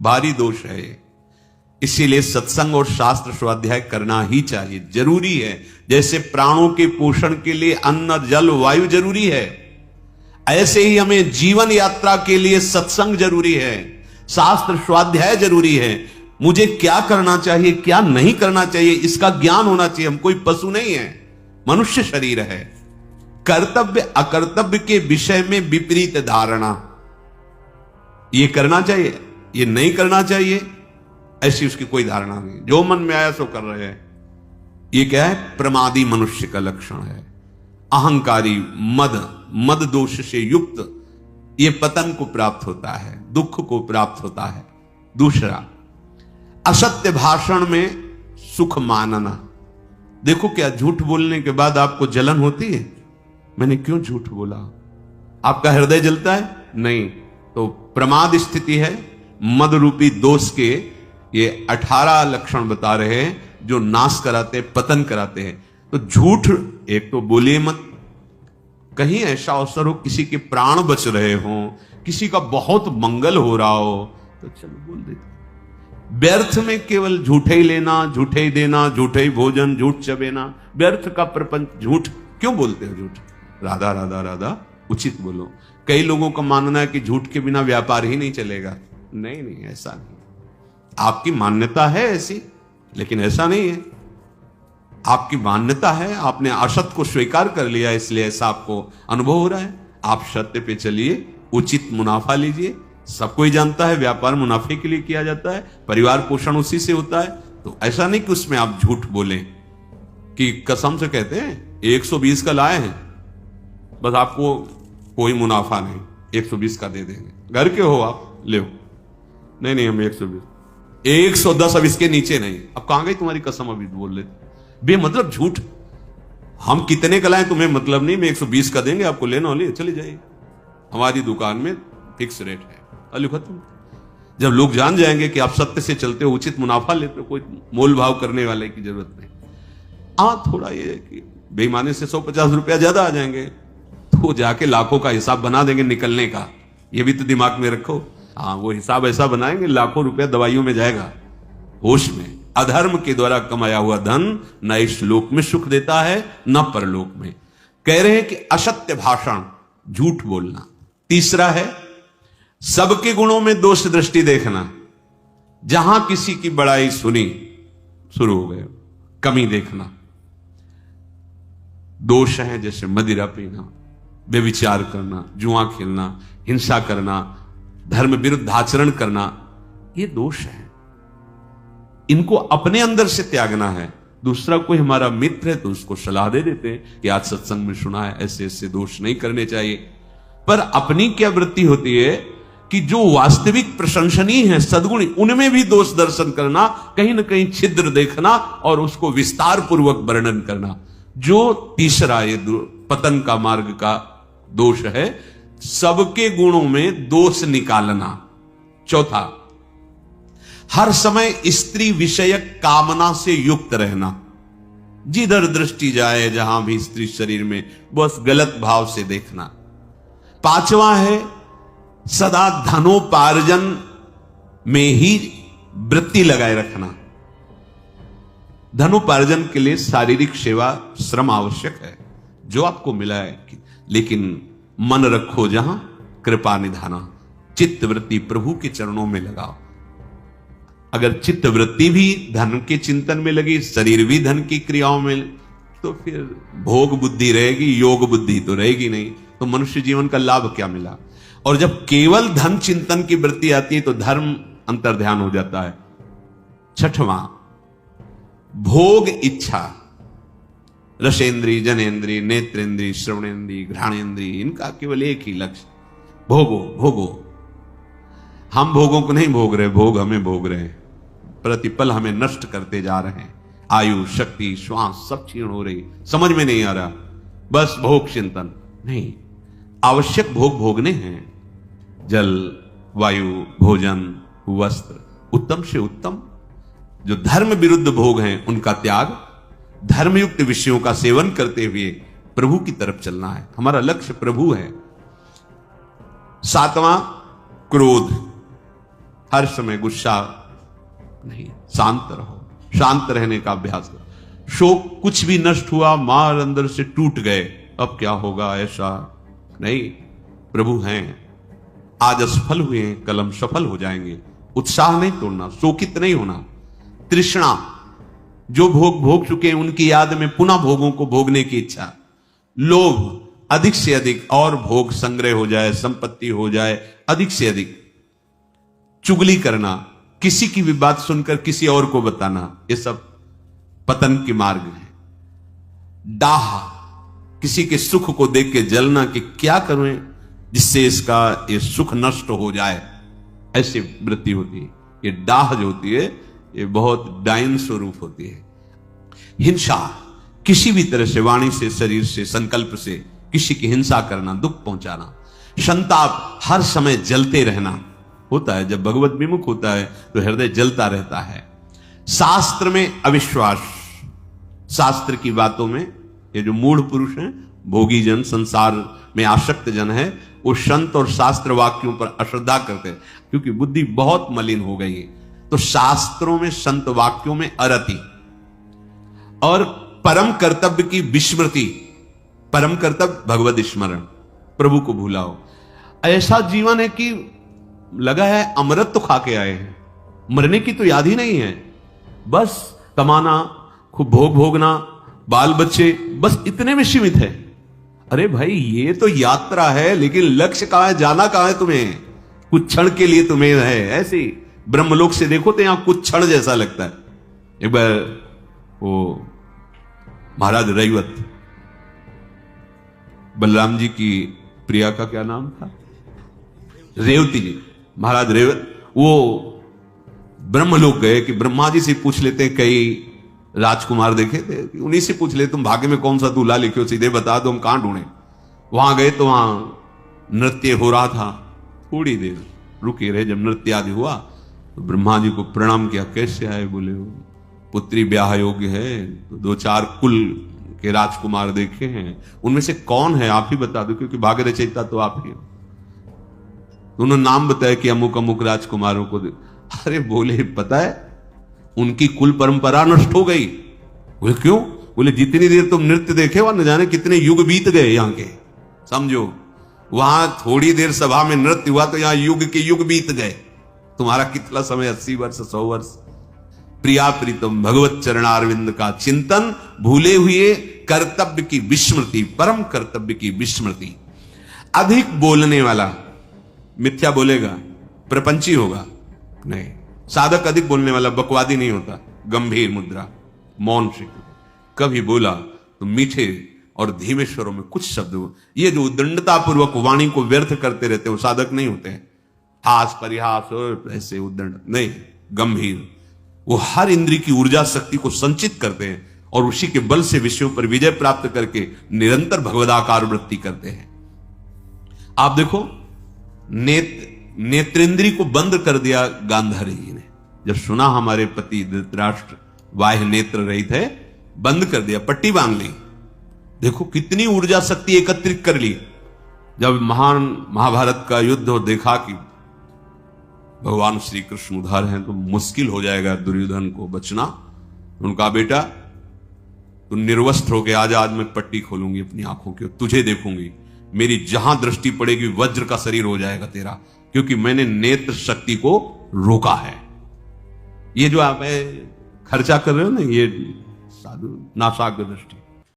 भारी दोष है ये। इसीलिए सत्संग और शास्त्र स्वाध्याय करना ही चाहिए, जरूरी है। जैसे प्राणों के पोषण के लिए अन्न जल वायु जरूरी है, ऐसे ही हमें जीवन यात्रा के लिए सत्संग जरूरी है, शास्त्र स्वाध्याय जरूरी है। मुझे क्या करना चाहिए क्या नहीं करना चाहिए इसका ज्ञान होना चाहिए। हम कोई पशु नहीं है, मनुष्य शरीर है। कर्तव्य अकर्तव्य के विषय में विपरीत धारणा, ये करना चाहिए ये नहीं करना चाहिए, ऐसी उसकी कोई धारणा नहीं। जो मन में आया सो कर रहे हैं, ये क्या है? प्रमादी मनुष्य का लक्षण है। अहंकारी, मद दोष से युक्त ये पतन को प्राप्त होता है, दुख को प्राप्त होता है। दूसरा, असत्य भाषण में सुख मानना। देखो, क्या झूठ बोलने के बाद आपको जलन होती है? मैंने क्यों झूठ बोला? आपका हृदय जलता है? नहीं। तो प्रमाद स्थिति है। मद रूपी दोष के ये 18 लक्षण बता रहे हैं जो नाश कराते, पतन कराते हैं। तो झूठ एक तो बोलिए मत। कहीं ऐसा अवसर हो किसी के प्राण बच रहे हो, किसी का बहुत मंगल हो रहा हो, तो चलो बोल देते। व्यर्थ में केवल झूठे ही लेना, झूठे ही देना, झूठे ही भोजन, झूठ चबेना, व्यर्थ का प्रपंच। झूठ क्यों बोलते हो? झूठ राधा राधा राधा उचित बोलो। कई लोगों का मानना है कि झूठ के बिना व्यापार ही नहीं चलेगा। नहीं नहीं, ऐसा नहीं। आपकी मान्यता है ऐसी, लेकिन ऐसा नहीं है। आपकी मान्यता है, आपने असत को स्वीकार कर लिया, इसलिए ऐसा आपको अनुभव हो रहा है। आप सत्य पे चलिए, उचित मुनाफा लीजिए। सबको ही जानता है व्यापार मुनाफे के लिए किया जाता है, परिवार पोषण उसी से होता है। तो ऐसा नहीं कि उसमें आप झूठ बोलें कि कसम से कहते हैं 120 का लाए हैं, बस आपको कोई मुनाफा नहीं, 120 का दे देंगे। घर के हो आप, ले नहीं नहीं हम 120, 110 अब इसके नीचे नहीं। अब कहां गई तुम्हारी कसम? अभी बोल लेते बेमतलब झूठ। हम कितने का लाए तुम्हें मतलब नहीं, मैं 120 का देंगे आपको, लेना ले चले जाइए, हमारी दुकान में फिक्स रेट है, अली खत्म। जब लोग जान जाएंगे कि आप सत्य से चलते हो, उचित मुनाफा लेते हो, कोई मोल भाव करने वाले की जरूरत नहीं। थोड़ा ये कि बेईमानी से 150 रुपया ज्यादा आ जाएंगे तो जाके लाखों का हिसाब बना देंगे निकलने का, ये भी तो दिमाग में रखो। वो हिसाब ऐसा बनाएंगे लाखों रुपया दवाइयों में जाएगा, होश में। अधर्म के द्वारा कमाया हुआ धन न इस लोक में सुख देता है न परलोक में। कह रहे हैं कि असत्य भाषण, झूठ बोलना। तीसरा है सबके गुणों में दोष दृष्टि देखना। जहां किसी की बड़ाई सुनी, शुरू हो गए कमी देखना। दोष है जैसे मदिरा पीना, व्यभिचार करना, जुआ खेलना, हिंसा करना, धर्म विरुद्ध आचरण करना, ये दोष है। इनको अपने अंदर से त्यागना है। दूसरा कोई हमारा मित्र है तो उसको सलाह दे देते हैं कि आज सत्संग में सुना है ऐसे ऐसे दोष नहीं करने चाहिए। पर अपनी क्या वृत्ति होती है कि जो वास्तविक प्रशंसनीय है, सद्गुणी, उनमें भी दोष दर्शन करना, कहीं ना कहीं छिद्र देखना और उसको विस्तार पूर्वक वर्णन करना। जो तीसरा ये पतन का मार्ग का दोष है, सबके गुणों में दोष निकालना। चौथा, हर समय स्त्री विषयक कामना से युक्त रहना। जिधर दृष्टि जाए, जहां भी स्त्री शरीर में, बस गलत भाव से देखना। पांचवा है सदा धनोपार्जन में ही वृत्ति लगाए रखना। धनोपार्जन के लिए शारीरिक सेवा, श्रम आवश्यक है, जो आपको मिला है, लेकिन मन रखो जहां कृपा निधाना। चित्त वृत्ति प्रभु के चरणों में लगाओ। अगर चित्त वृत्ति भी धन के चिंतन में लगी, शरीर भी धन की क्रियाओं में, तो फिर भोग बुद्धि रहेगी, योग बुद्धि तो रहेगी नहीं। तो मनुष्य जीवन का लाभ क्या मिला? और जब केवल धन चिंतन की वृत्ति आती है तो धर्म अंतर्ध्यान हो जाता है। छठवां, भोग इच्छा। रसेंद्री, जनेन्द्री, नेत्रेंद्री, श्रवणेन्द्री, घ्राणेन्द्री, इनका केवल एक ही लक्ष्य, भोगो भोगो। हम भोगों को नहीं भोग रहे, भोग हमें भोग रहे हैं। प्रतिपल हमें नष्ट करते जा रहे हैं। आयु, शक्ति, श्वास सब क्षीण हो रही, समझ में नहीं आ रहा, बस भोग चिंतन नहीं। आवश्यक भोग भोगने हैं, जल, वायु, भोजन, वस्त्र, उत्तम से उत्तम। जो धर्म विरुद्ध भोग हैं उनका त्याग, धर्मयुक्त विषयों का सेवन करते हुए प्रभु की तरफ चलना है। हमारा लक्ष्य प्रभु है। सातवां, क्रोध। हर समय गुस्सा नहीं, शांत रहो, शांत रहने का अभ्यास करो। शोक, कुछ भी नष्ट हुआ, मार अंदर से टूट गए, अब क्या होगा, ऐसा नहीं, प्रभु हैं, आज असफल हुए हैं, कल हम सफल हो जाएंगे। उत्साह नहीं तोड़ना, शोकित नहीं होना। तृष्णा, जो भोग भोग चुके हैं उनकी याद में पुनः भोगों को भोगने की इच्छा। लोभ, अधिक से अधिक और भोग संग्रह हो जाए, संपत्ति हो जाए, अधिक से अधिक। चुगली करना, किसी की भी बात सुनकर किसी और को बताना, ये सब पतन के मार्ग है। डाह, किसी के सुख को देख के जलना कि क्या करूं जिससे इसका ये सुख नष्ट हो जाए, ऐसी वृत्ति होती है। ये डाह जो होती है ये बहुत डायन स्वरूप होती है। हिंसा, किसी भी तरह से, वाणी से, शरीर से, संकल्प से किसी की हिंसा करना, दुख पहुंचाना। संताप, हर समय जलते रहना होता है। जब भगवत विमुख होता है तो हृदय जलता रहता है। शास्त्र में अविश्वास, शास्त्र की बातों में, ये जो मूढ़ पुरुष हैं, भोगी जन, संसार में आसक्त जन है, वो संत और शास्त्र वाक्यों पर अश्रद्धा करते हैं क्योंकि बुद्धि बहुत मलिन हो गई है। तो शास्त्रों में, संत वाक्यों में अरति और परम कर्तव्य की विस्मृति। परम कर्तव्य भगवत स्मरण, प्रभु को भूलाओ। ऐसा जीवन है कि लगा है अमृत तो खा के आए हैं, मरने की तो याद ही नहीं है। बस कमाना, खूब भोग भोगना, बाल बच्चे, बस इतने में सीमित है। अरे भाई, ये तो यात्रा है, लेकिन लक्ष्य कहां है, जाना कहां है तुम्हें? कुछ क्षण के लिए तुम्हें है। ऐसे ब्रह्मलोक से देखो तो यहां कुछ क्षण जैसा लगता है। एक बार वो महाराज रैवत, बलराम जी की प्रिया का क्या नाम था, रेवती जी, महाराज रेवत, वो ब्रह्मलोक गए कि ब्रह्मा जी से पूछ लेते, कई राजकुमार देखे थे, उन्हीं से पूछ ले तुम भाग्य में कौन सा दूल्हा लिखे हो, सीधे बता दो, हम कहां ढूंढे। वहां गए तो वहां नृत्य हो रहा था। थोड़ी देर रुके रहे, जब नृत्य आदि हुआ तो ब्रह्मा जी को प्रणाम किया। कैसे आए? बोले पुत्री ब्याह योग्य है, तो 2-4 कुल के राजकुमार देखे हैं, उनमें से कौन है आप ही बता दो, क्योंकि भाग्य रचयिता तो आप ही हो। उन्होंने नाम बताया कि अमुक अमुक राजकुमारों को। अरे बोले, पता है उनकी कुल परंपरा नष्ट हो गई। बोले क्यों? बोले जितनी देर तुम नृत्य देखे वहां न जाने कितने युग बीत गए यहाँ के। समझो, वहां थोड़ी देर सभा में नृत्य हुआ तो यहां युग के युग बीत गए। तुम्हारा कितना समय, 80 वर्ष, 100 वर्ष। प्रिया प्रीतम भगवत चरणारविंद का चिंतन, भूले हुए कर्तव्य की विस्मृति, परम कर्तव्य की विस्मृति। अधिक बोलने वाला मिथ्या बोलेगा, प्रपंची होगा। नहीं, साधक अधिक बोलने वाला बकवादी नहीं होता। गंभीर मुद्रा, मौन से कभी बोला तो मीठे और धीमे स्वरों में कुछ शब्द। ये जो उद्दंडता पूर्वक वाणी को व्यर्थ करते रहते हैं वो साधक नहीं होते हैं। हास परिहास और ऐसे उद्दंड नहीं, गंभीर। वो हर इंद्रिय की ऊर्जा शक्ति को संचित करते हैं और उसी के बल से विषयों पर विजय प्राप्त करके निरंतर भगवदाकार वृत्ति करते हैं। आप देखो, नेत्रेंद्री को बंद कर दिया गांधारी जी ने। जब सुना हमारे पति धृतराष्ट्र बाह्य नेत्र रहित है, बंद कर दिया, पट्टी बांध ली। देखो कितनी ऊर्जा शक्ति एकत्रित कर ली। जब महान महाभारत का युद्ध हो, देखा कि भगवान श्री कृष्ण उधार हैं तो मुश्किल हो जाएगा दुर्योधन को बचना। उनका बेटा तू निर्वस्त्र होके आजा, आज मैं पट्टी खोलूंगी अपनी आंखों की, तुझे देखूंगी, मेरी जहां दृष्टि पड़ेगी वज्र का शरीर हो जाएगा तेरा, क्योंकि मैंने नेत्र शक्ति को रोका है। ये जो आप खर्चा कर रहे हो ना, ये साधु नासाग्र दृष्टि,